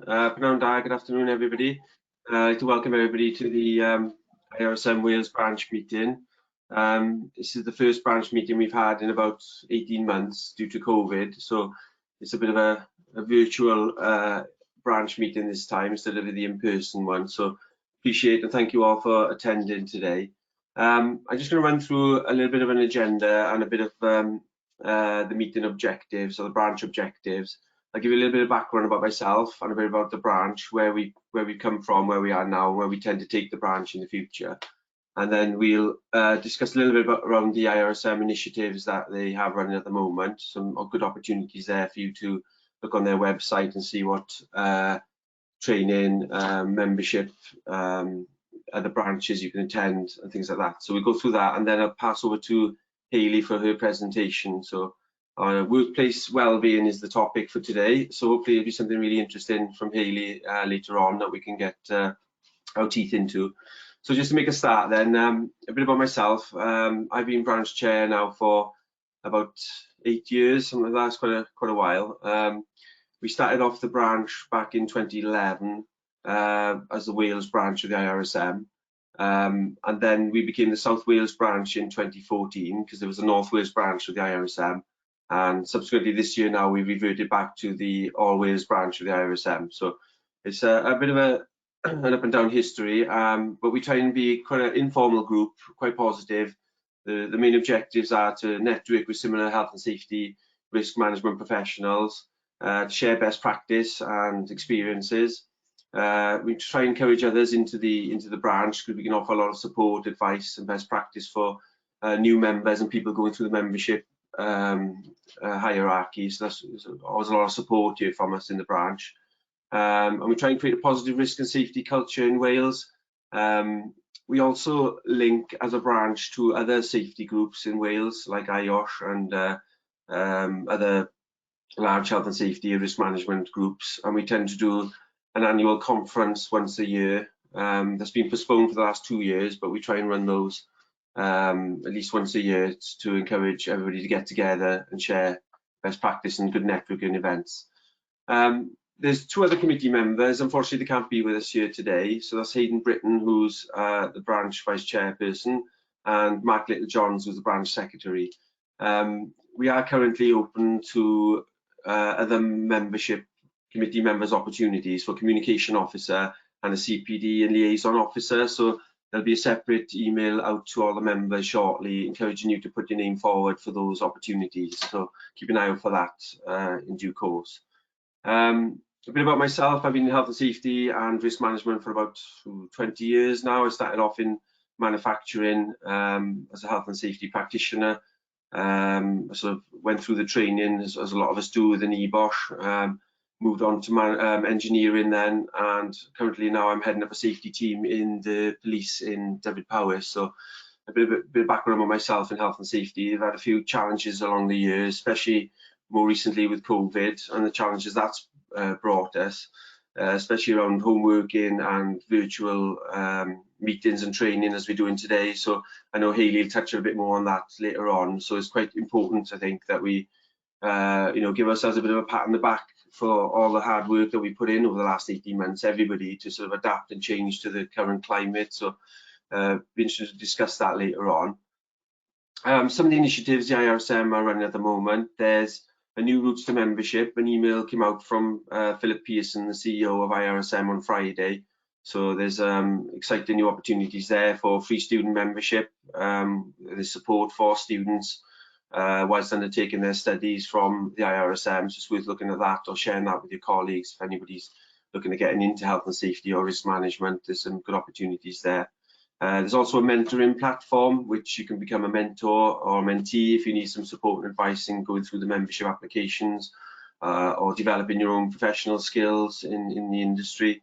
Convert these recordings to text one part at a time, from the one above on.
Pnawn da, good afternoon everybody. I'd like to welcome everybody to the IIRSM Wales branch meeting. This is the first branch meeting we've had in about 18 months due to COVID, so it's a bit of a virtual branch meeting this time instead of the in-person one. So appreciate and thank you all for attending today. I'm just going to run through a little bit of an agenda and a bit of the meeting objectives or the branch objectives. I'll give you a little bit of background about myself and a bit about the branch, where we come from, where we are now, where we tend to take the branch in the future. And then we'll discuss a little bit around the IIRSM initiatives that they have running at the moment. Some good opportunities there for you to look on their website and see what training, membership, other branches you can attend and things like that. So we'll go through that, and then I'll pass over to Hayley for her presentation. So workplace wellbeing is the topic for today, so hopefully it'll be something really interesting from Hayley later on that we can get our teeth into. So just to make a start then, a bit about myself. I've been branch chair now for about 8 years, something like that. It's quite a while. We started off the branch back in 2011 as the Wales branch of the IIRSM. And then we became the South Wales branch in 2014 because there was a North Wales branch of the IIRSM. And subsequently this year now we reverted back to the All Wales branch of the IIRSM. So it's a bit of an up and down history, but we try and be quite an informal group, quite positive. The main objectives are to network with similar health and safety risk management professionals, to share best practice and experiences. We try and encourage others into the branch because we can offer a lot of support, advice and best practice for new members and people going through the membership hierarchy. So there's always a lot of support here from us in the branch, and we try and create a positive risk and safety culture in Wales. We also link as a branch to other safety groups in Wales like IIRSM and other large health and safety risk management groups, and we tend to do an annual conference once a year. That's been postponed for the last 2 years, but we try and run those at least once a year to encourage everybody to get together and share best practice and good networking events. There's 2 other committee members. Unfortunately, they can't be with us here today. So that's Hayden Britton, who's the branch vice chairperson, and Mark Littlejohns, who's the branch secretary. We are currently open to other membership committee members' opportunities for communication officer and a CPD and liaison officer. So there'll be a separate email out to all the members shortly, encouraging you to put your name forward for those opportunities. So keep an eye out for that in due course. A bit about myself. I've been in health and safety and risk management for about 20 years now. I started off in manufacturing as a health and safety practitioner. I sort of went through the training as a lot of us do with an EBOSH. Moved on to engineering then, and currently now I'm heading up a safety team in the police in Dyfed-Powys. So a bit of background on myself in health and safety. I've had a few challenges along the years, especially more recently with COVID and the challenges that's brought us, especially around home working and virtual meetings and training as we're doing today. So I know Hayley will touch a bit more on that later on. So it's quite important, I think, that we give ourselves a bit of a pat on the back for all the hard work that we put in over the last 18 months, everybody, to sort of adapt and change to the current climate. So be interested to discuss that later on. Some of the initiatives the IIRSM are running at the moment. There's a new routes to membership. An email came out from Philip Pearson, the CEO of IIRSM, on Friday. So there's exciting new opportunities there for free student membership. There's support for students whilst undertaking their studies from the IIRSM. So it's worth looking at that or sharing that with your colleagues if anybody's looking at getting into health and safety or risk management. There's some good opportunities there. There's also a mentoring platform which you can become a mentor or a mentee if you need some support and advice in going through the membership applications or developing your own professional skills in the industry.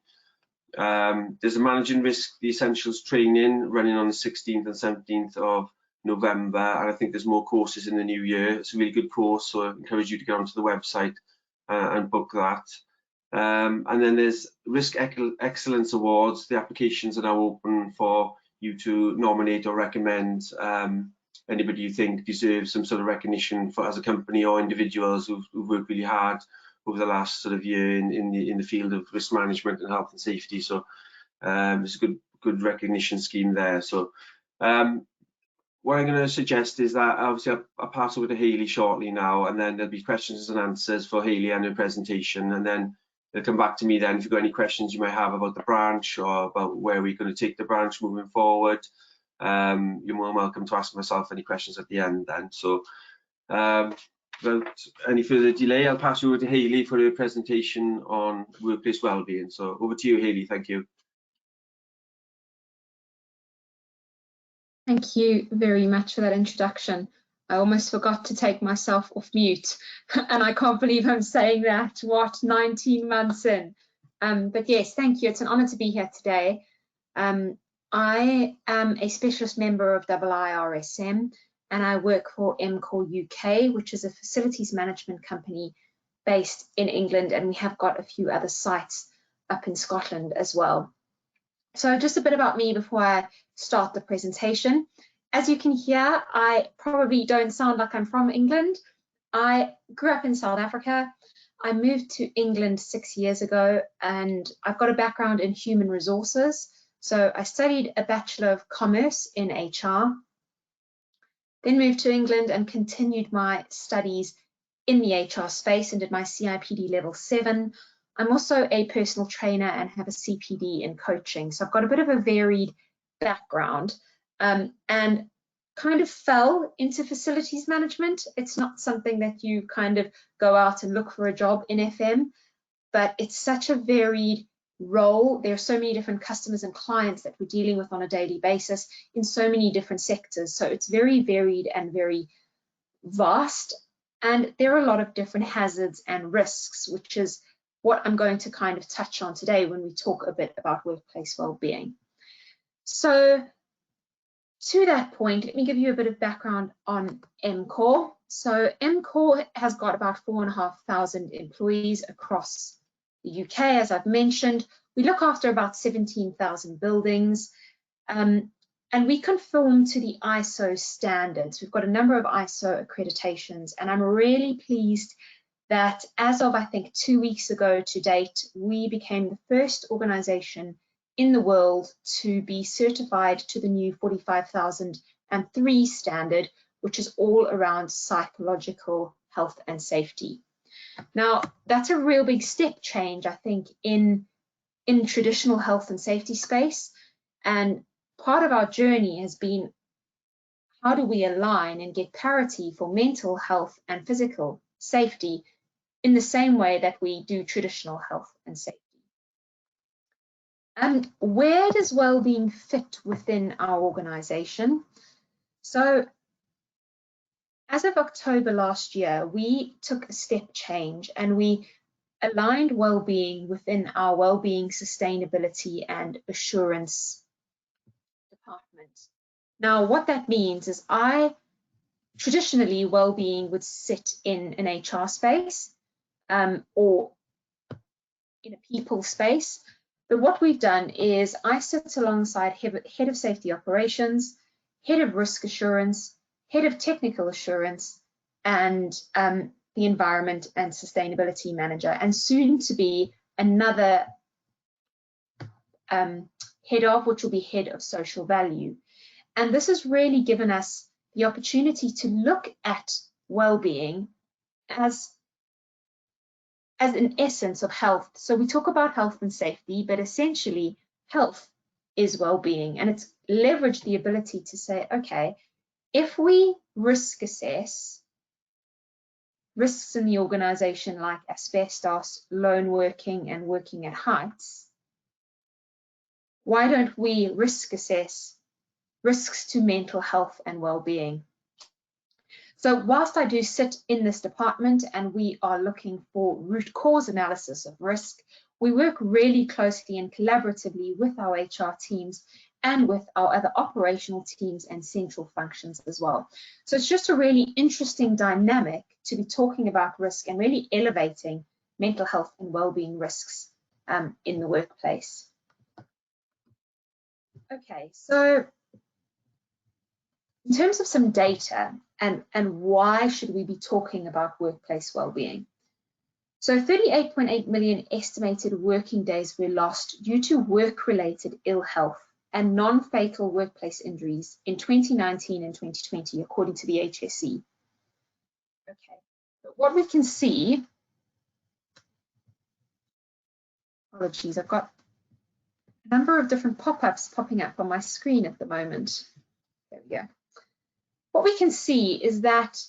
There's a managing risk, the essentials training running on the 16th and 17th of November, and I think there's more courses in the new year. It's a really good course, so I encourage you to get onto the website and book that. And then there's Risk Excellence Awards. The applications are now open for you to nominate or recommend anybody you think deserves some sort of recognition as a company or individuals who've worked really hard over the last sort of year in the field of risk management and health and safety. So it's a good recognition scheme there. So what I'm going to suggest is that obviously I'll pass over to Hayley shortly now, and then there'll be questions and answers for Hayley and her presentation, and then they'll come back to me then if you've got any questions you might have about the branch or about where we're going to take the branch moving forward. You're more than welcome to ask myself any questions at the end then. So without any further delay, I'll pass you over to Hayley for her presentation on workplace wellbeing. So over to you, Hayley. Thank you. Thank you very much for that introduction. I almost forgot to take myself off mute, and I can't believe I'm saying that, what, 19 months in. But yes, thank you. It's an honor to be here today. I am a specialist member of IIRSM, and I work for MCOR UK, which is a facilities management company based in England, and we have got a few other sites up in Scotland as well. So just a bit about me before I start the presentation. As you can hear, I probably don't sound like I'm from England. I grew up in South Africa. I moved to England 6 years ago, and I've got a background in human resources. So I studied a Bachelor of Commerce in HR, then moved to England and continued my studies in the HR space and did my CIPD level 7. I'm also a personal trainer and have a CPD in coaching. So I've got a bit of a varied background and kind of fell into facilities management. It's not something that you kind of go out and look for a job in FM, but it's such a varied role. There are so many different customers and clients that we're dealing with on a daily basis in so many different sectors. So it's very varied and very vast. And there are a lot of different hazards and risks, which is what I'm going to kind of touch on today when we talk a bit about workplace well-being. So to that point, let me give you a bit of background on MCOR. So MCOR has got about 4,500 employees across the UK, as I've mentioned. We look after about 17,000 buildings, and we conform to the ISO standards. We've got a number of ISO accreditations, and I'm really pleased that as of, I think, 2 weeks ago to date, we became the first organization in the world to be certified to the new 45,003 standard, which is all around psychological health and safety. Now, that's a real big step change, I think, in traditional health and safety space. And part of our journey has been, how do we align and get parity for mental health and physical safety in the same way that we do traditional health and safety? And where does well-being fit within our organization? So as of October last year, we took a step change and we aligned well-being within our well-being, sustainability and assurance department. Now, what that means is traditionally well-being would sit in an HR space or in a people space. But what we've done is I sit alongside head of safety operations, head of risk assurance, head of technical assurance, and the environment and sustainability manager, and soon to be another head of, which will be head of social value. And this has really given us the opportunity to look at well-being as an essence of health. So we talk about health and safety, but essentially health is well-being, and it's leveraged the ability to say, okay, if we risk assess risks in the organization like asbestos, lone working and working at heights, why don't we risk assess risks to mental health and well-being? So whilst I do sit in this department and we are looking for root cause analysis of risk, we work really closely and collaboratively with our HR teams and with our other operational teams and central functions as well. So it's just a really interesting dynamic to be talking about risk and really elevating mental health and well-being risks in the workplace. Okay, so in terms of some data and why should we be talking about workplace well-being? So 38.8 million estimated working days were lost due to work-related ill health and non-fatal workplace injuries in 2019 and 2020, according to the HSE. Okay, but what we can see, apologies, I've got a number of different pop-ups popping up on my screen at the moment. There we go. What we can see is that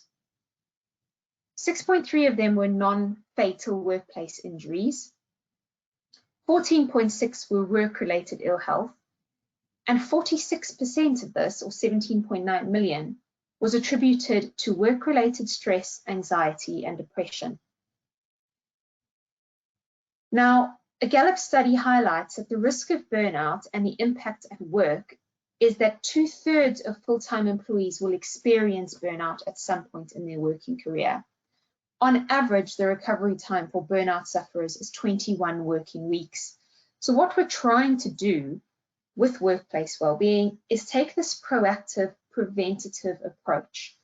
6.3 of them were non-fatal workplace injuries, 14.6 were work-related ill health, and 46% of this, or 17.9 million, was attributed to work-related stress, anxiety, and depression. Now, a Gallup study highlights that the risk of burnout and the impact at work is that 2/3 of full-time employees will experience burnout at some point in their working career. On average, the recovery time for burnout sufferers is 21 working weeks. So what we're trying to do with workplace well-being is take this proactive, preventative approach.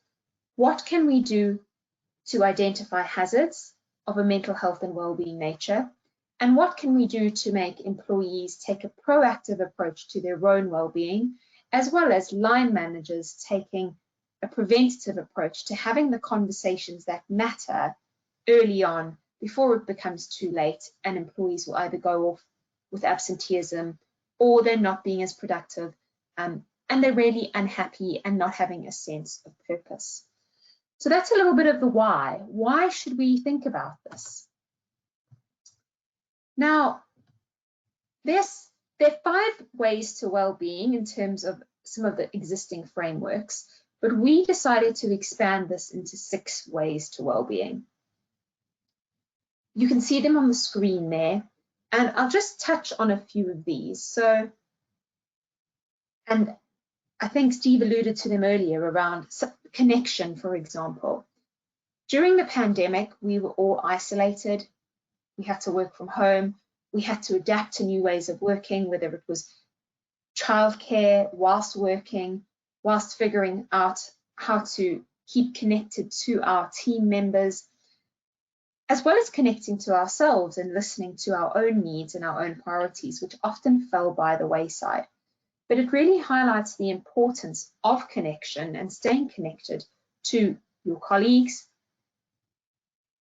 What can we do to identify hazards of a mental health and well-being nature? And what can we do to make employees take a proactive approach to their own well-being, as well as line managers taking a preventative approach to having the conversations that matter early on before it becomes too late and employees will either go off with absenteeism or they're not being as productive and they're really unhappy and not having a sense of purpose. So that's a little bit of the why. Why should we think about this? Now, there are 5 ways to well-being in terms of some of the existing frameworks, but we decided to expand this into 6 ways to well-being. You can see them on the screen there, and I'll just touch on a few of these. So, and I think Steve alluded to them earlier around connection, for example. During the pandemic, we were all isolated. We had to work from home. We had to adapt to new ways of working, whether it was childcare, whilst working, whilst figuring out how to keep connected to our team members, as well as connecting to ourselves and listening to our own needs and our own priorities, which often fell by the wayside. But it really highlights the importance of connection and staying connected to your colleagues,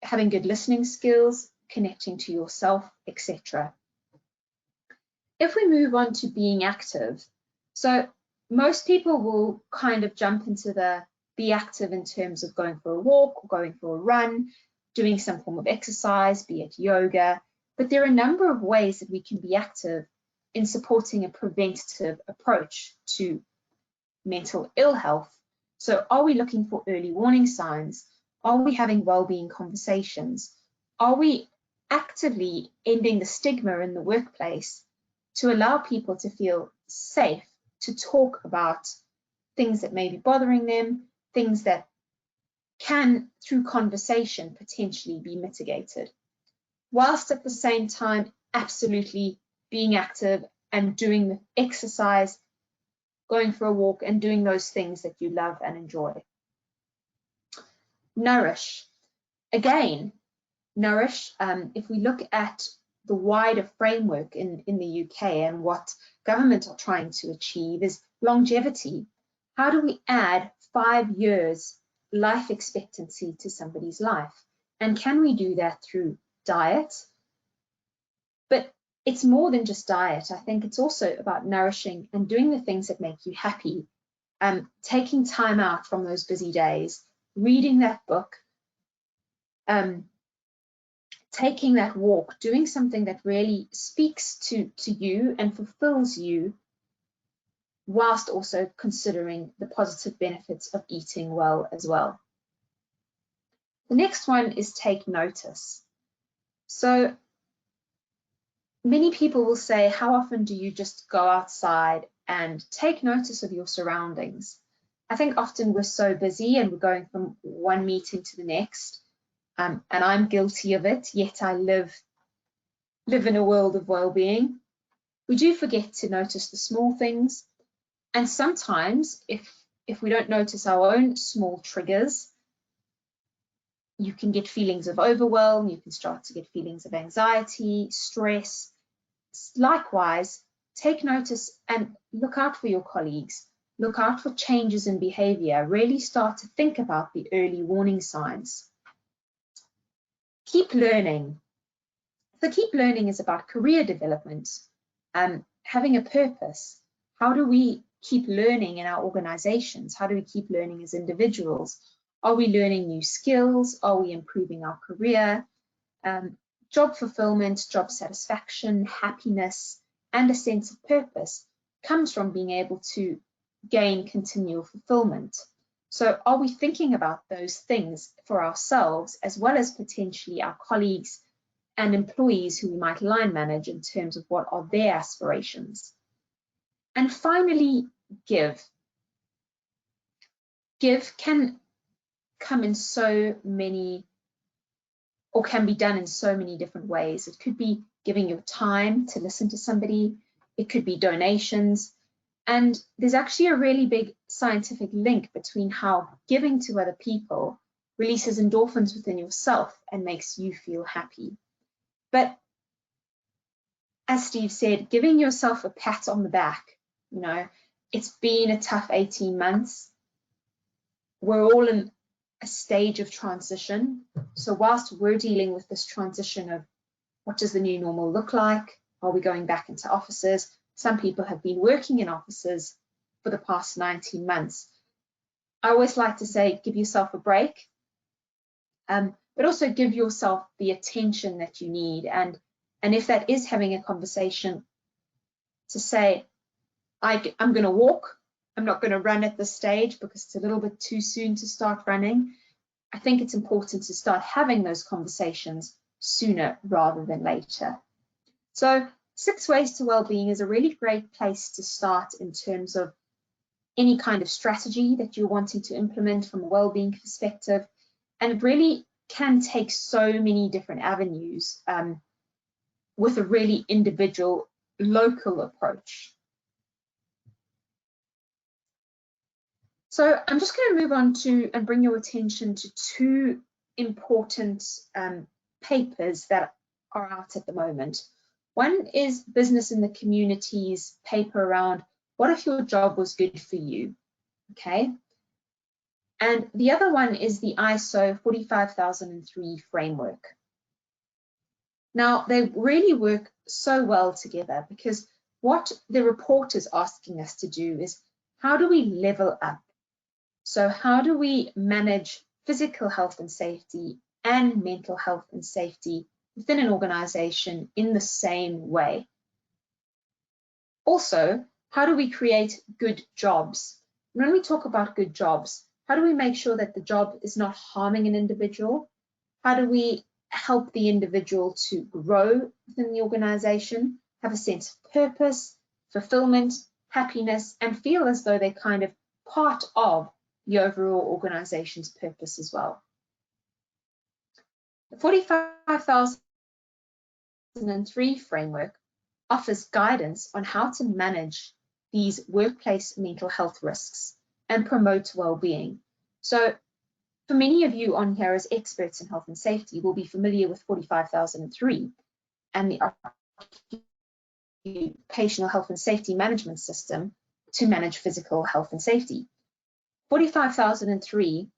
having good listening skills, connecting to yourself, etc. If we move on to being active, so most people will kind of jump into the be active in terms of going for a walk or going for a run, doing some form of exercise, be it yoga, but there are a number of ways that we can be active in supporting a preventative approach to mental ill health. So are we looking for early warning signs? Are we having well-being conversations? Are we actively ending the stigma in the workplace to allow people to feel safe to talk about things that may be bothering them, things that can, through conversation, potentially be mitigated, whilst at the same time absolutely being active and doing the exercise, going for a walk and doing those things that you love and enjoy. Nourish. Again, nourish, if we look at the wider framework in the UK and what government are trying to achieve is longevity. How do we add 5 years life expectancy to somebody's life? And can we do that through diet? But it's more than just diet. I think it's also about nourishing and doing the things that make you happy, taking time out from those busy days, reading that book, taking that walk, doing something that really speaks to you and fulfills you, whilst also considering the positive benefits of eating well as well. The next one is take notice. So many people will say, how often do you just go outside and take notice of your surroundings? I think often we're so busy and we're going from one meeting to the next, and I'm guilty of it, yet I live in a world of well-being. We do forget to notice the small things, and sometimes if we don't notice our own small triggers, You can get feelings of overwhelm, you can start to get feelings of anxiety, stress. Likewise, take notice and look out for your colleagues. Look out for changes in behavior. Really start to think about the early warning signs. Keep learning. So keep learning is about career development, having a purpose. How do we keep learning in our organizations? How do we keep learning as individuals? Are we learning new skills? Are we improving our career? Job fulfillment, job satisfaction, happiness, and a sense of purpose comes from being able to gain continual fulfillment. So are we thinking about those things for ourselves as well as potentially our colleagues and employees who we might line manage in terms of what are their aspirations? And finally, give. Give can come in so many, or can be done in so many different ways. It could be giving your time to listen to somebody. It could be donations. And there's actually a really big scientific link between how giving to other people releases endorphins within yourself and makes you feel happy. But as Steve said, giving yourself a pat on the back, you know, it's been a tough 18 months. We're all in a stage of transition. So whilst we're dealing with this transition of what does the new normal look like? Are we going back into offices? Some people have been working in offices for the past 19 months. I always like to say, give yourself a break, but also give yourself the attention that you need. And if that is having a conversation to say, I'm going to walk, I'm not going to run at this stage because it's a little bit too soon to start running. I think it's important to start having those conversations sooner rather than later. So 6 Ways to Wellbeing is a really great place to start in terms of any kind of strategy that you're wanting to implement from a wellbeing perspective. And it really can take so many different avenues with a really individual, local approach. So I'm just going to move on to and bring your attention to 2 important papers that are out at the moment. One is Business in the Community's paper around what if your job was good for you, okay? And the other one is the ISO 45003 framework. Now, they really work so well together because what the report is asking us to do is how do we level up? So how do we manage physical health and safety and mental health and safety within an organization in the same way? Also, how do we create good jobs? When we talk about good jobs, how do we make sure that the job is not harming an individual? How do we help the individual to grow within the organization, have a sense of purpose, fulfillment, happiness, and feel as though they're kind of part of the overall organization's purpose as well? The 45003 framework offers guidance on how to manage these workplace mental health risks and promote well-being. So for many of you on here as experts in health and safety will be familiar with 45003 and the occupational health and safety management system to manage physical health and safety. 45003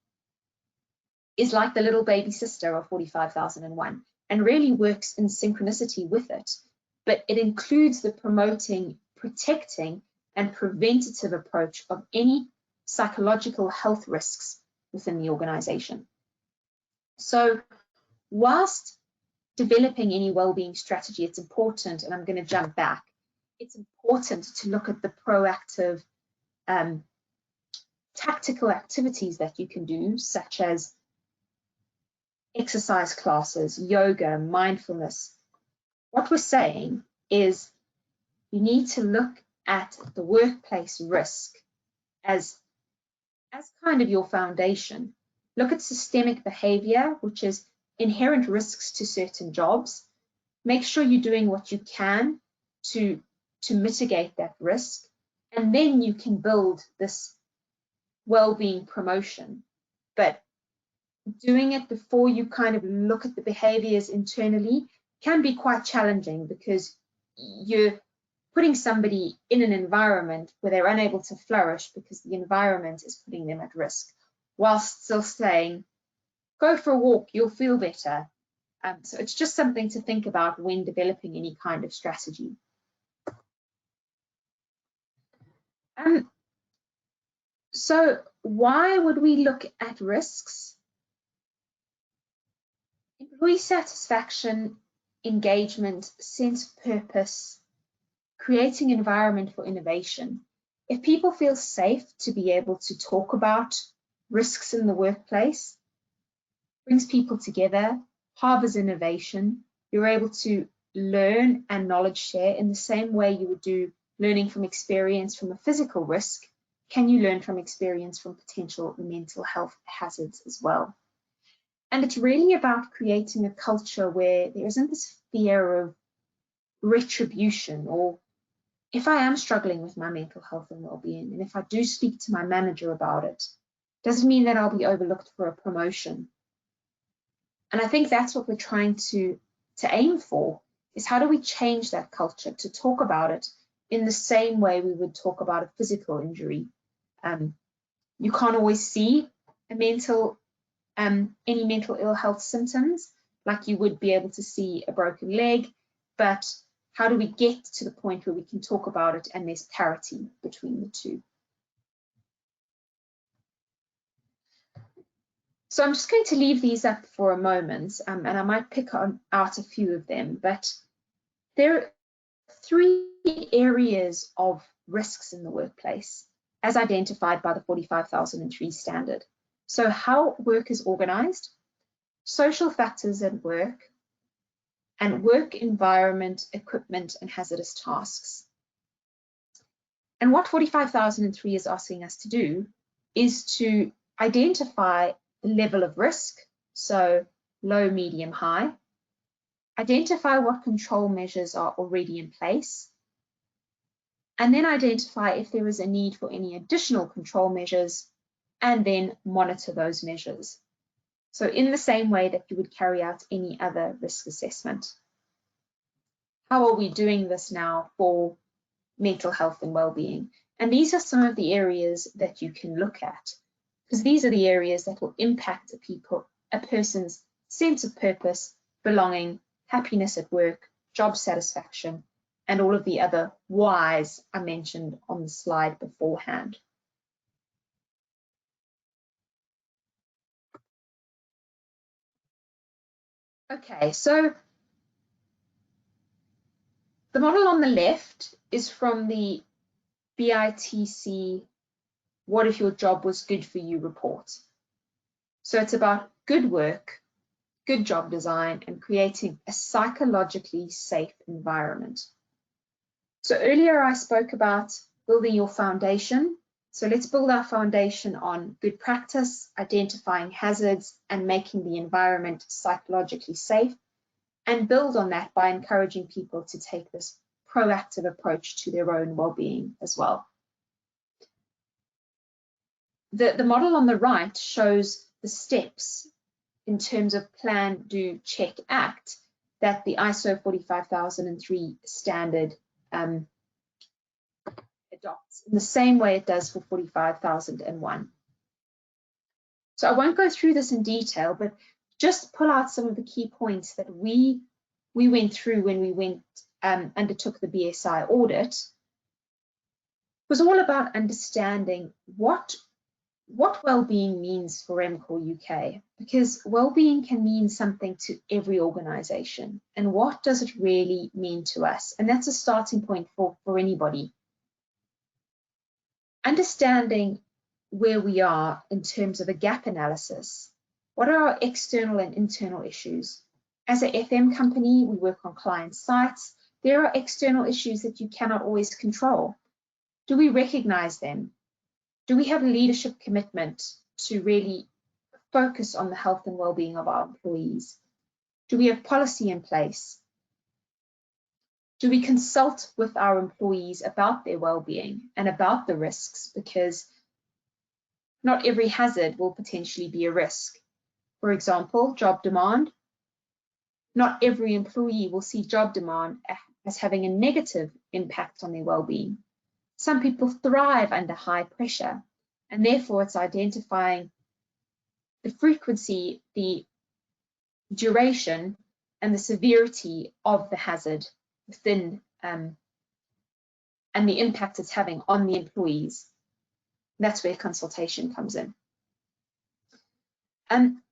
is like the little baby sister of 45001 and really works in synchronicity with it, but it includes the promoting, protecting, and preventative approach of any psychological health risks within the organization. So whilst developing any wellbeing strategy, it's important, and I'm going to jump back, it's important to look at the proactive tactical activities that you can do, such as exercise classes, yoga, mindfulness. What we're saying is you need to look at the workplace risk as kind of your foundation. Look at systemic behavior, which is inherent risks to certain jobs. Make sure you're doing what you can to mitigate that risk, and then you can build this well-being promotion. But doing it before you kind of look at the behaviors internally can be quite challenging, because you're putting somebody in an environment where they're unable to flourish because the environment is putting them at risk, whilst still saying, go for a walk, you'll feel better. So it's just something to think about when developing any kind of strategy. So why would we look at risks? Employee satisfaction, engagement, sense of purpose, creating environment for innovation. If people feel safe to be able to talk about risks in the workplace, brings people together, harbors innovation, you're able to learn and knowledge share in the same way you would do learning from experience from a physical risk. Can you learn from experience from potential mental health hazards as well? And it's really about creating a culture where there isn't this fear of retribution, or if I am struggling with my mental health and well-being, and if I do speak to my manager about it, doesn't mean that I'll be overlooked for a promotion. And I think that's what we're trying to aim for, is how do we change that culture to talk about it in the same way we would talk about a physical injury. You can't always see any mental ill health symptoms like you would be able to see a broken leg, but how do we get to the point where we can talk about it and there's parity between the two? So I'm just going to leave these up for a moment, and I might pick out a few of them, but there are 3 areas of risks in the workplace as identified by the 45,003 standard. So how work is organized, social factors at work, and work environment, equipment, and hazardous tasks. And what 45,003 is asking us to do is to identify the level of risk, so low, medium, high, identify what control measures are already in place, and then identify if there is a need for any additional control measures, and then monitor those measures. So in the same way that you would carry out any other risk assessment. How are we doing this now for mental health and well-being? And these are some of the areas that you can look at, because these are the areas that will impact a person's sense of purpose, belonging, happiness at work, job satisfaction, and all of the other whys I mentioned on the slide beforehand. Okay, so the model on the left is from the BITC What If Your Job Was Good For You report. So it's about good work, good job design, and creating a psychologically safe environment. So earlier I spoke about building your foundation. So let's build our foundation on good practice, identifying hazards, and making the environment psychologically safe, and build on that by encouraging people to take this proactive approach to their own well-being as well. The model on the right shows the steps in terms of plan, do, check, act that the ISO 45003 standard adopts in the same way it does for 45,001. So I won't go through this in detail, but just pull out some of the key points that we went through when we undertook the BSI audit. It was all about understanding what well-being means for MCOR UK, because well-being can mean something to every organisation, and what does it really mean to us? And that's a starting point for anybody. Understanding where we are in terms of a gap analysis. What are our external and internal issues? As an FM company, we work on client sites. There are external issues that you cannot always control. Do we recognize them? Do we have leadership commitment to really focus on the health and well-being of our employees? Do we have policy in place? Do we consult with our employees about their well-being and about the risks? Because not every hazard will potentially be a risk. For example, job demand. Not every employee will see job demand as having a negative impact on their well-being. Some people thrive under high pressure, and therefore it's identifying the frequency, the duration, and the severity of the hazard within and the impact it's having on the employees. That's where consultation comes in.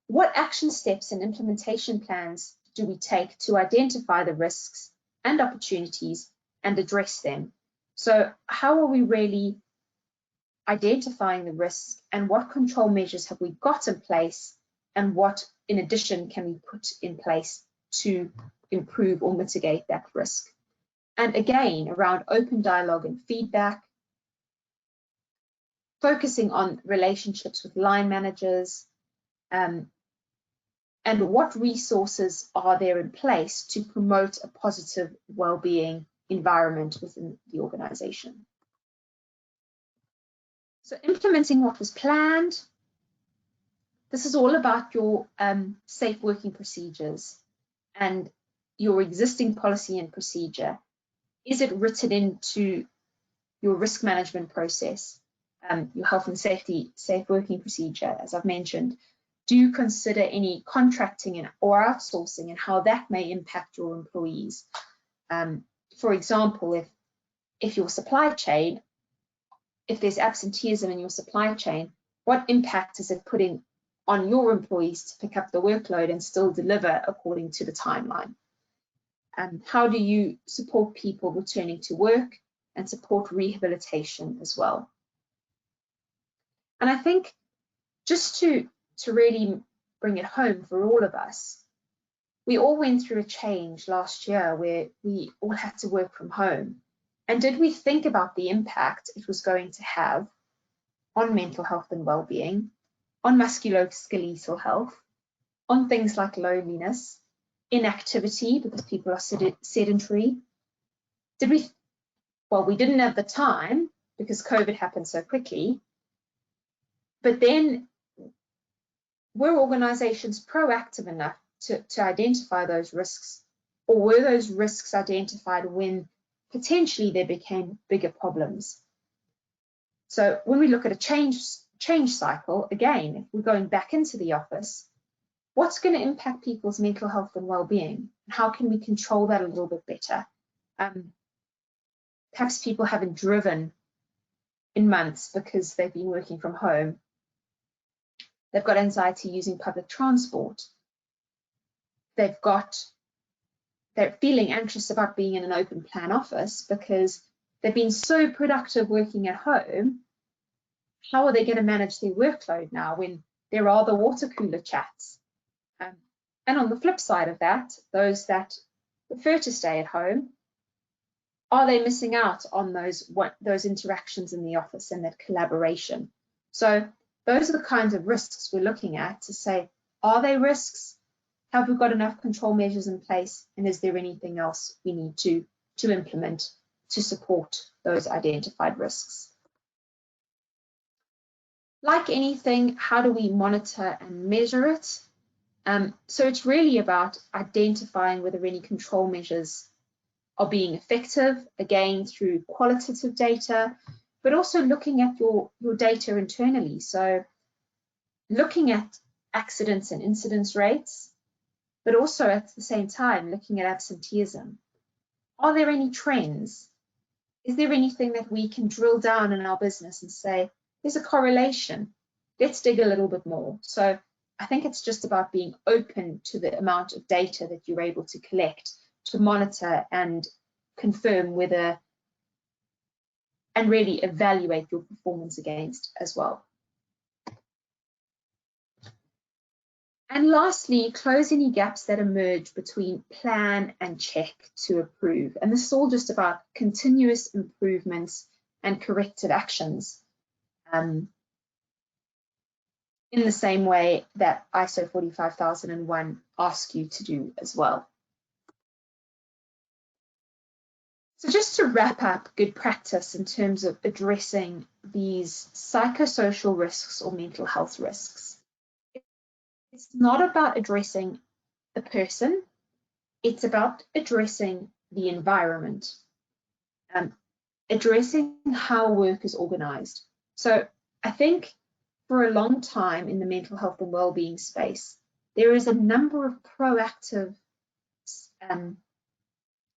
What action steps and implementation plans do we take to identify the risks and opportunities and address them? So how are we really identifying the risks, and what control measures have we got in place, and what in addition can we put in place to improve or mitigate that risk? And again, around open dialogue and feedback, focusing on relationships with line managers, and what resources are there in place to promote a positive well-being environment within the organization. So implementing what was planned. This is all about your safe working procedures and your existing policy and procedure. Is it written into your risk management process, your health and safety safe working procedure, as I've mentioned? Do you consider any contracting or outsourcing and how that may impact your employees? For example, if your supply chain, if there's absenteeism in your supply chain, what impact is it putting on your employees to pick up the workload and still deliver according to the timeline? How do you support people returning to work and support rehabilitation as well? And I think just to really bring it home for all of us, we all went through a change last year where we all had to work from home. And did we think about the impact it was going to have on mental health and well-being, on musculoskeletal health, on things like loneliness, inactivity because people are sedentary? Well, we didn't have the time because COVID happened so quickly, but then were organizations proactive enough to identify those risks, or were those risks identified when potentially there became bigger problems? So when we look at a change cycle, again, if we're going back into the office, what's going to impact people's mental health and well-being? How can we control that a little bit better? Perhaps people haven't driven in months because they've been working from home. They've got anxiety using public transport. They're feeling anxious about being in an open plan office because they've been so productive working at home. How are they going to manage their workload now when there are the water cooler chats? And on the flip side of that, those that prefer to stay at home, are they missing out on those interactions in the office and that collaboration? So those are the kinds of risks we're looking at to say, are they risks? Have we got enough control measures in place? And is there anything else we need to implement to support those identified risks? Like anything, how do we monitor and measure it? So it's really about identifying whether any control measures are being effective, again, through qualitative data, but also looking at your data internally. So looking at accidents and incidence rates, but also at the same time looking at absenteeism. Are there any trends? Is there anything that we can drill down in our business and say, there's a correlation, let's dig a little bit more? So I think it's just about being open to the amount of data that you're able to collect to monitor and confirm whether, and really evaluate your performance against as well. And lastly, close any gaps that emerge between plan and check to approve. And this is all just about continuous improvements and corrective actions in the same way that ISO 45001 asks you to do as well. So just to wrap up good practice in terms of addressing these psychosocial risks or mental health risks, it's not about addressing the person, it's about addressing the environment, addressing how work is organized. So I think for a long time in the mental health and wellbeing space, there is a number of proactive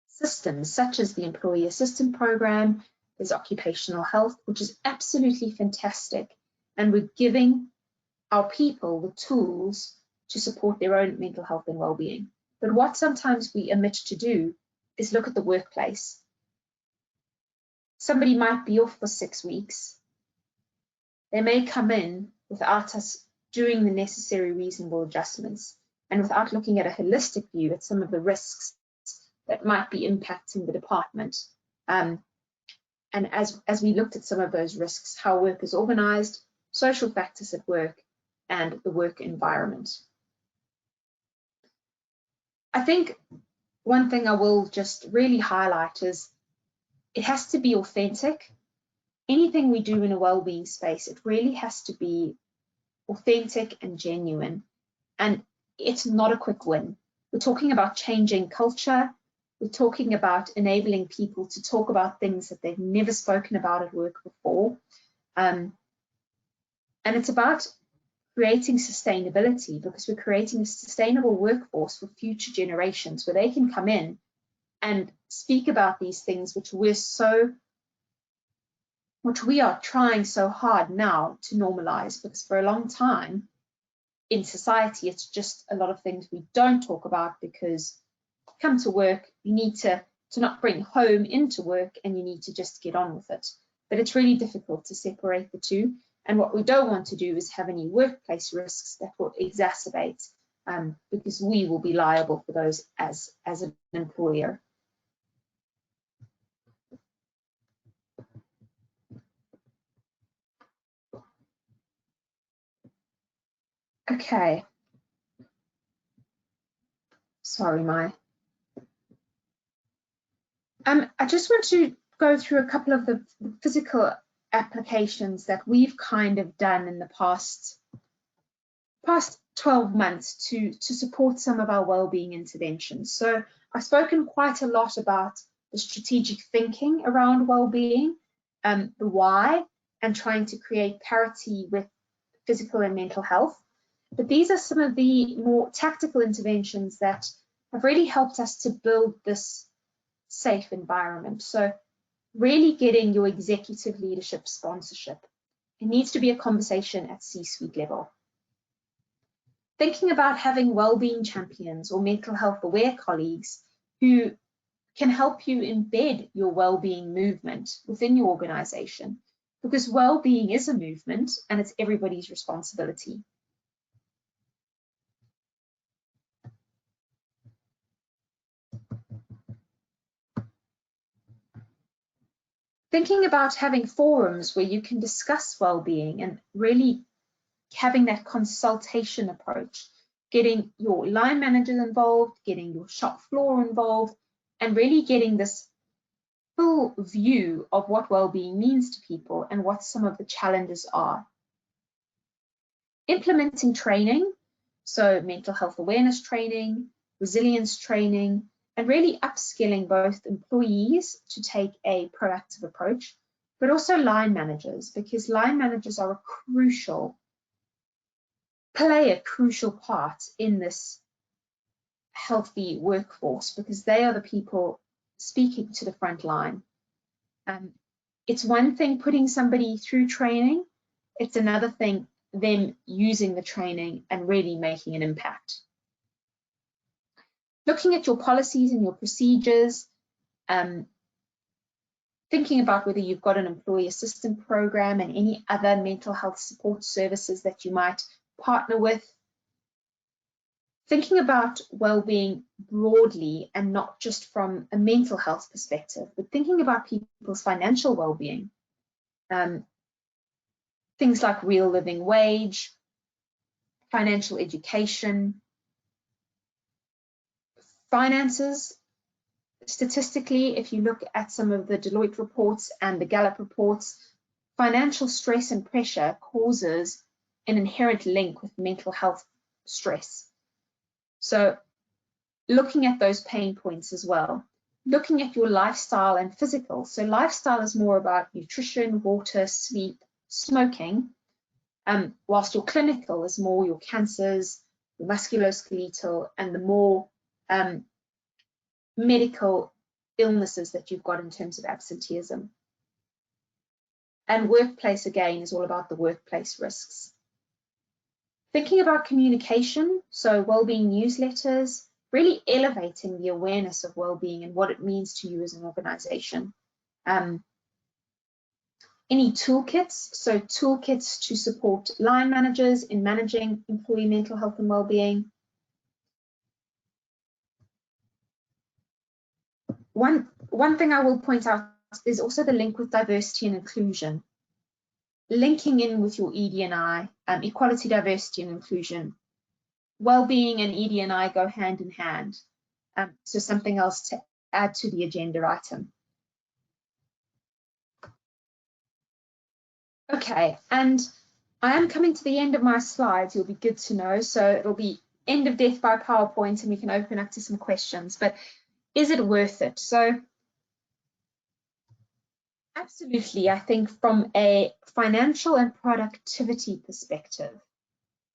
systems, such as the Employee Assistance Program, there's occupational health, which is absolutely fantastic. And we're giving our people the tools to support their own mental health and well-being. But what sometimes we omit to do is look at the workplace. Somebody might be off for 6 weeks. They may come in without us doing the necessary reasonable adjustments and without looking at a holistic view at some of the risks that might be impacting the department. And as we looked at some of those risks, how work is organized, social factors at work, and the work environment. I think one thing I will just really highlight is it has to be authentic. Anything we do in a wellbeing space, it really has to be authentic and genuine. And it's not a quick win. We're talking about changing culture. We're talking about enabling people to talk about things that they've never spoken about at work before. And it's about creating sustainability, because we're creating a sustainable workforce for future generations where they can come in and speak about these things which we are trying so hard now to normalize, because for a long time in society, it's just a lot of things we don't talk about, because come to work, you need to not bring home into work, and you need to just get on with it. But it's really difficult to separate the two. And what we don't want to do is have any workplace risks that will exacerbate, because we will be liable for those as an employer. Okay. Sorry, I just want to go through a couple of the physical applications that we've kind of done in the past 12 months to support some of our wellbeing interventions. So I've spoken quite a lot about the strategic thinking around wellbeing, the why, and trying to create parity with physical and mental health. But these are some of the more tactical interventions that have really helped us to build this safe environment. So really getting your executive leadership sponsorship. It needs to be a conversation at C-suite level. Thinking about having wellbeing champions or mental health aware colleagues who can help you embed your wellbeing movement within your organization, because wellbeing is a movement and it's everybody's responsibility. Thinking about having forums where you can discuss well-being and really having that consultation approach, getting your line managers involved, getting your shop floor involved, and really getting this full view of what well-being means to people and what some of the challenges are. Implementing training, so mental health awareness training, resilience training, and really upskilling both employees to take a proactive approach, but also line managers, because line managers are play a crucial part in this healthy workforce, because they are the people speaking to the front line. It's one thing putting somebody through training, it's another thing them using the training and really making an impact. Looking at your policies and your procedures, thinking about whether you've got an employee assistance program and any other mental health support services that you might partner with. Thinking about well-being broadly and not just from a mental health perspective, but thinking about people's financial well-being. Things like real living wage, financial education, finances. Statistically, if you look at some of the Deloitte reports and the Gallup reports, financial stress and pressure causes an inherent link with mental health stress. So looking at those pain points as well, looking at your lifestyle and physical. So lifestyle is more about nutrition, water, sleep, smoking, whilst your clinical is more your cancers, your musculoskeletal, and the more medical illnesses that you've got in terms of absenteeism. And workplace, again, is all about the workplace risks. Thinking about communication, so wellbeing newsletters, really elevating the awareness of wellbeing and what it means to you as an organization. Any toolkits, so toolkits to support line managers in managing employee mental health and wellbeing. One thing I will point out is also the link with diversity and inclusion. Linking in with your ED&I, equality, diversity and inclusion. Wellbeing and ED&I go hand in hand. So something else to add to the agenda item. Okay, and I am coming to the end of my slides. You'll be good to know. So it'll be end of death by PowerPoint and we can open up to some questions. But is it worth it? So absolutely, I think from a financial and productivity perspective,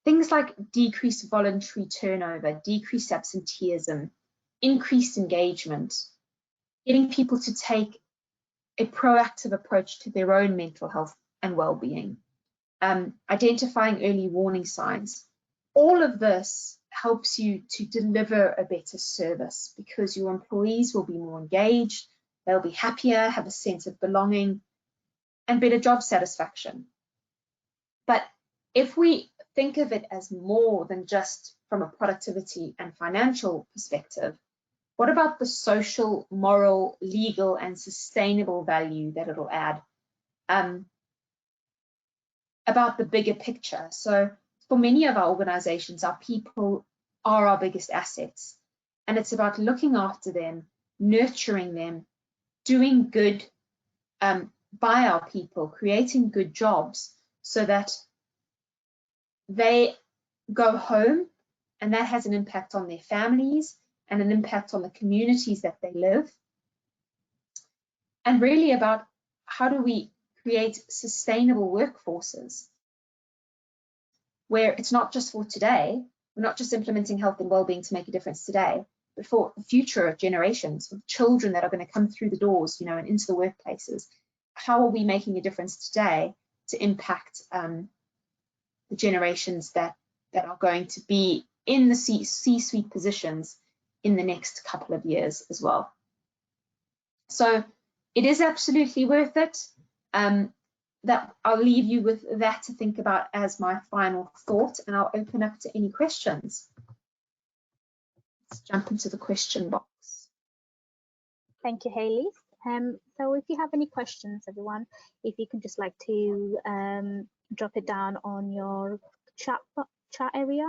things like decreased voluntary turnover, decreased absenteeism, increased engagement, getting people to take a proactive approach to their own mental health and well-being, identifying early warning signs. All of this helps you to deliver a better service because your employees will be more engaged, they'll be happier, have a sense of belonging, and better job satisfaction. But if we think of it as more than just from a productivity and financial perspective, what about the social, moral, legal, and sustainable value that it'll add? About the bigger picture. So for many of our organizations, our people are our biggest assets. And it's about looking after them, nurturing them, doing good by our people, creating good jobs so that they go home and that has an impact on their families and an impact on the communities that they live. And really about how do we create sustainable workforces where it's not just for today, we're not just implementing health and well-being to make a difference today, but for the future generations, for children that are going to come through the doors, you know, and into the workplaces. How are we making a difference today to impact the generations that are going to be in the C-suite positions in the next couple of years as well? So it is absolutely worth it. That I'll leave you with that to think about as my final thought, and I'll open up to any questions. Let's jump into the question box. Thank you, Hayley. So if you have any questions, everyone, if you can just like to drop it down on your chat area,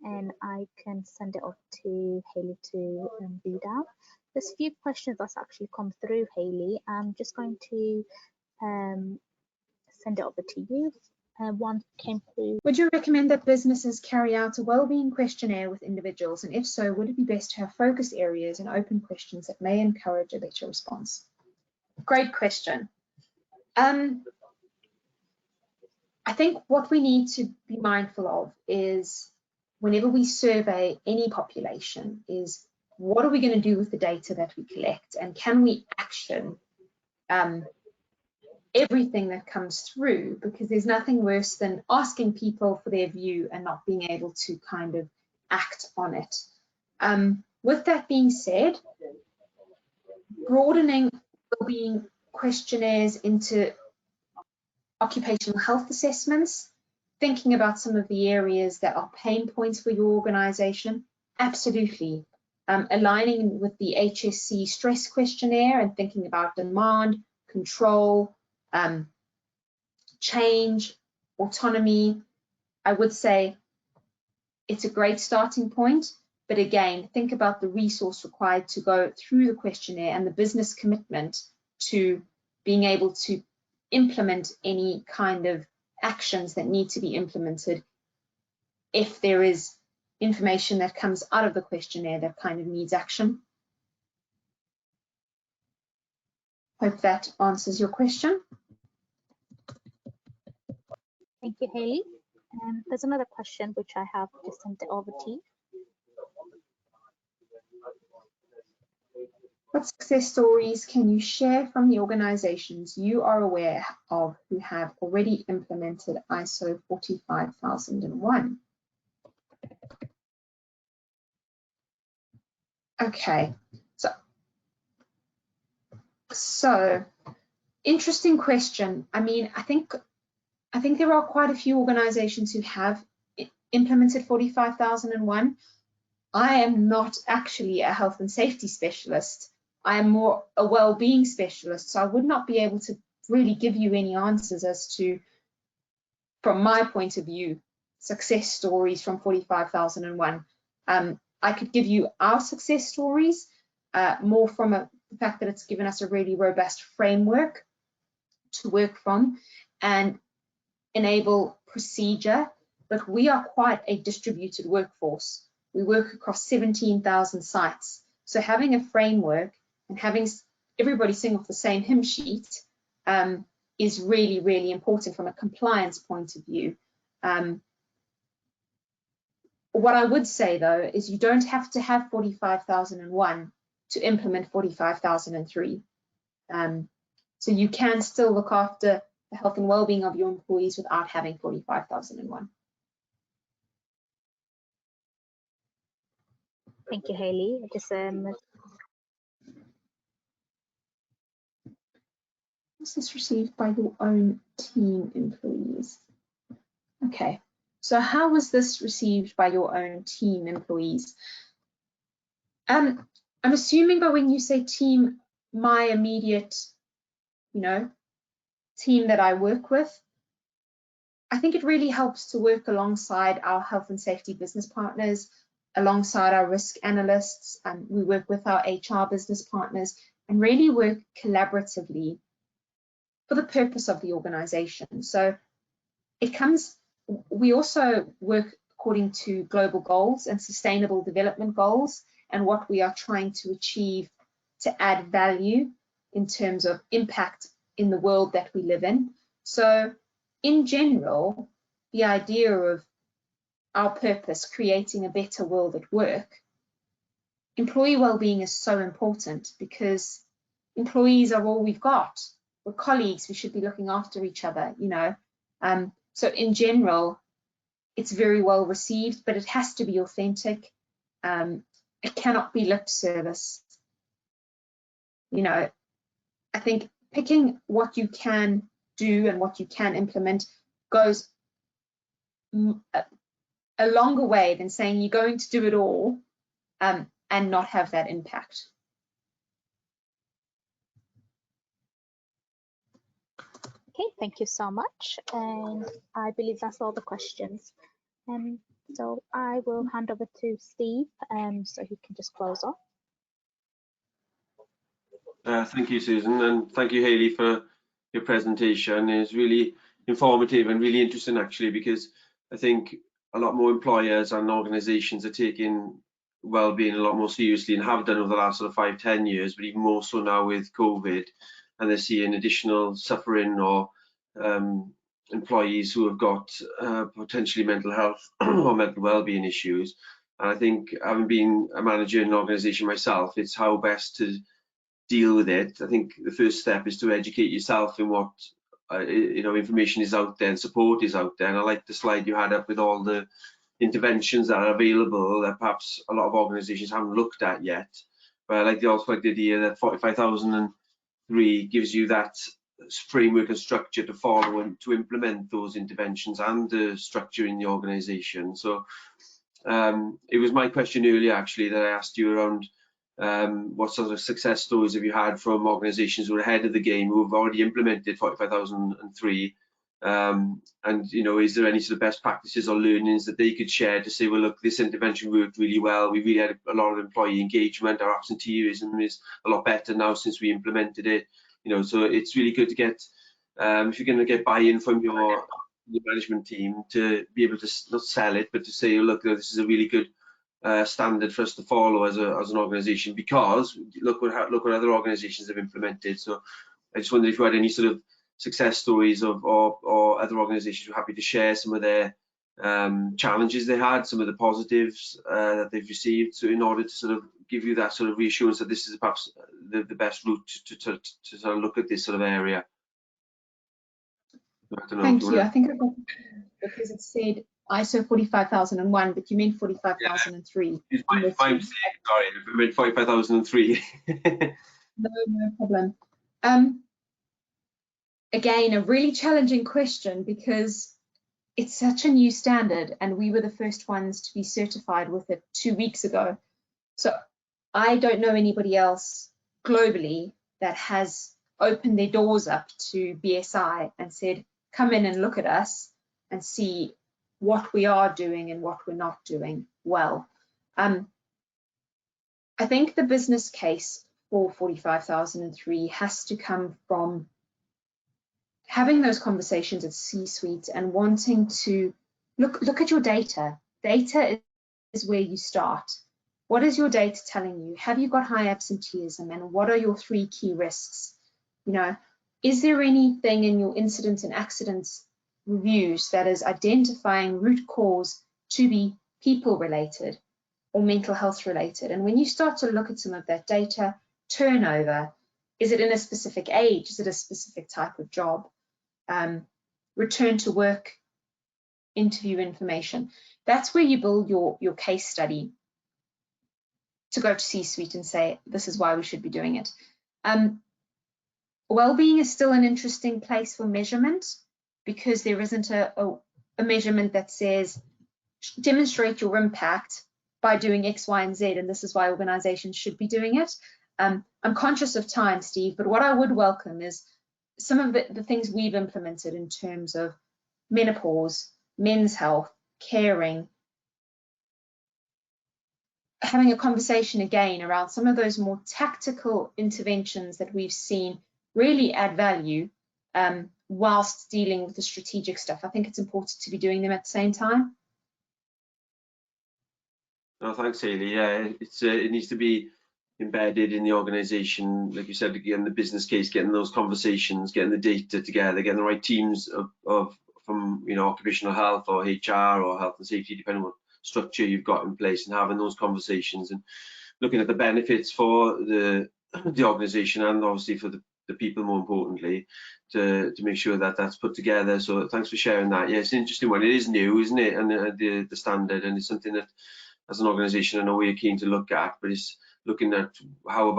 and I can send it off to Hayley to read out. There's a few questions that's actually come through, Hayley. I'm just going to send it over to you. One came through. Would you recommend that businesses carry out a wellbeing questionnaire with individuals? And if so, would it be best to have focus areas and open questions that may encourage a better response? Great question. I think what we need to be mindful of is whenever we survey any population is what are we going to do with the data that we collect, and can we action everything that comes through, because there's nothing worse than asking people for their view and not being able to kind of act on it. With that being said, broadening wellbeing questionnaires into occupational health assessments, thinking about some of the areas that are pain points for your organization, absolutely. Aligning with the HSC stress questionnaire and thinking about demand, control, change, autonomy, I would say it's a great starting point, but again, think about the resource required to go through the questionnaire and the business commitment to being able to implement any kind of actions that need to be implemented if there is information that comes out of the questionnaire that kind of needs action. Hope that answers your question. Thank you, Hayley. There's another question which I have just sent it over to you. What success stories can you share from the organizations you are aware of who have already implemented ISO 45001? Okay, so interesting question. I mean, I think there are quite a few organizations who have implemented 45001. I am not actually a health and safety specialist. I am more a well-being specialist, so I would not be able to really give you any answers as to, from my point of view, success stories from 45001. I could give you our success stories more from the fact that it's given us a really robust framework to work from and enable procedure, but we are quite a distributed workforce. We work across 17,000 sites. So having a framework and having everybody sing off the same hymn sheet is really, really important from a compliance point of view. What I would say though is you don't have to have 45001 to implement 45003. So you can still look after the health and well-being of your employees without having 45001. Thank you, Hayley. Was this received by your own team employees? Okay, so how was this received by your own team employees? I'm assuming by when you say team, my immediate, team that I work with. I think it really helps to work alongside our health and safety business partners, alongside our risk analysts, and we work with our HR business partners and really work collaboratively for the purpose of the organization. So we also work according to global goals and sustainable development goals and what we are trying to achieve to add value in terms of impact in the world that we live in. So in general, the idea of our purpose, creating a better world at work, employee well-being is so important because employees are all we've got. We're colleagues, we should be looking after each other, So in general, it's very well received, but it has to be authentic. It cannot be lip service. I think picking what you can do and what you can implement goes a longer way than saying you're going to do it all and not have that impact. Okay, thank you so much. And I believe that's all the questions. So I will hand over to Steve so he can just close off. Thank you, Susan, and thank you, Hayley, for your presentation. It's really informative and really interesting, actually, because I think a lot more employers and organisations are taking well-being a lot more seriously and have done over the last sort of 5-10 years, but even more so now with COVID, and they're seeing additional suffering or employees who have got potentially mental health or mental well-being issues. And I think, having been a manager in an organisation myself, it's how best to deal with it. I think the first step is to educate yourself in what information is out there and support is out there. And I like the slide you had up with all the interventions that are available that perhaps a lot of organisations haven't looked at yet. But I also like the idea that 45003 gives you that framework and structure to follow and to implement those interventions and the structure in the organisation. So it was my question earlier, actually, that I asked you around what sort of success stories have you had from organisations who are ahead of the game, who have already implemented 45003, and is there any sort of best practices or learnings that they could share to say, well, look, this intervention worked really well, we really had a lot of employee engagement, our absenteeism is a lot better now since we implemented it. So it's really good to get if you're going to get buy-in from the management team to be able to not sell it, but to say, oh, look, this is a really good standard for us to follow as an organisation, because look what other organisations have implemented. So I just wondered if you had any sort of success stories of or other organisations who are happy to share some of their challenges they had, some of the positives that they've received, so in order to sort of give you that sort of reassurance that this is perhaps the best route to sort of look at this sort of area. Thank you. I think I've got, because it said ISO 45001, but you meant 45003. Yeah. My mistake, sorry, I meant 45003. No problem. Again, a really challenging question, because it's such a new standard, and we were the first ones to be certified with it 2 weeks ago. So I don't know anybody else globally that has opened their doors up to BSI and said, come in and look at us and see what we are doing and what we're not doing well. I think the business case for 45003 has to come from having those conversations at C-suite and wanting to look at your data. Data is where you start. What is your data telling you? Have you got high absenteeism, and what are your 3 key risks? You know, is there anything in your incidents and accidents reviews that is identifying root cause to be people related or mental health related? And when you start to look at some of that data, turnover, is it in a specific age? Is it a specific type of job? Return to work, interview information. That's where you build your case study to go to C-suite and say, this is why we should be doing it. Wellbeing is still an interesting place for measurement, because there isn't a measurement that says, demonstrate your impact by doing X, Y, and Z, and this is why organizations should be doing it. I'm conscious of time, Steve, but what I would welcome is some of the things we've implemented in terms of menopause, men's health, caring, having a conversation again around some of those more tactical interventions that we've seen really add value whilst dealing with the strategic stuff. I think it's important to be doing them at the same time. No, thanks, Hayley. Yeah, it needs to be embedded in the organisation, like you said, again, the business case, getting those conversations, getting the data together, getting the right teams from occupational health or HR or health and safety, depending on what structure you've got in place, and having those conversations and looking at the benefits for the organisation and obviously for the people, more importantly, to make sure that that's put together. So thanks for sharing that. Yeah, it's an interesting one. It is new, isn't it? And the standard, and it's something that as an organisation I know we're keen to look at, but it's looking at how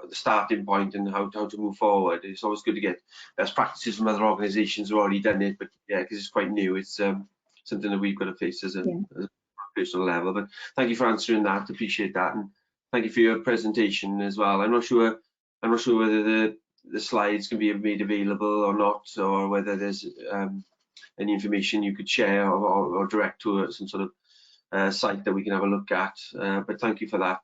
the starting point and how to move forward. It's always good to get best practices from other organisations who have already done it, but yeah, because it's quite new, it's something that we've got to face as a personal level. But thank you for answering that, appreciate that, and thank you for your presentation as well. I'm not sure whether the slides can be made available or not, or whether there's any information you could share or direct to some sort of site that we can have a look at, but thank you for that.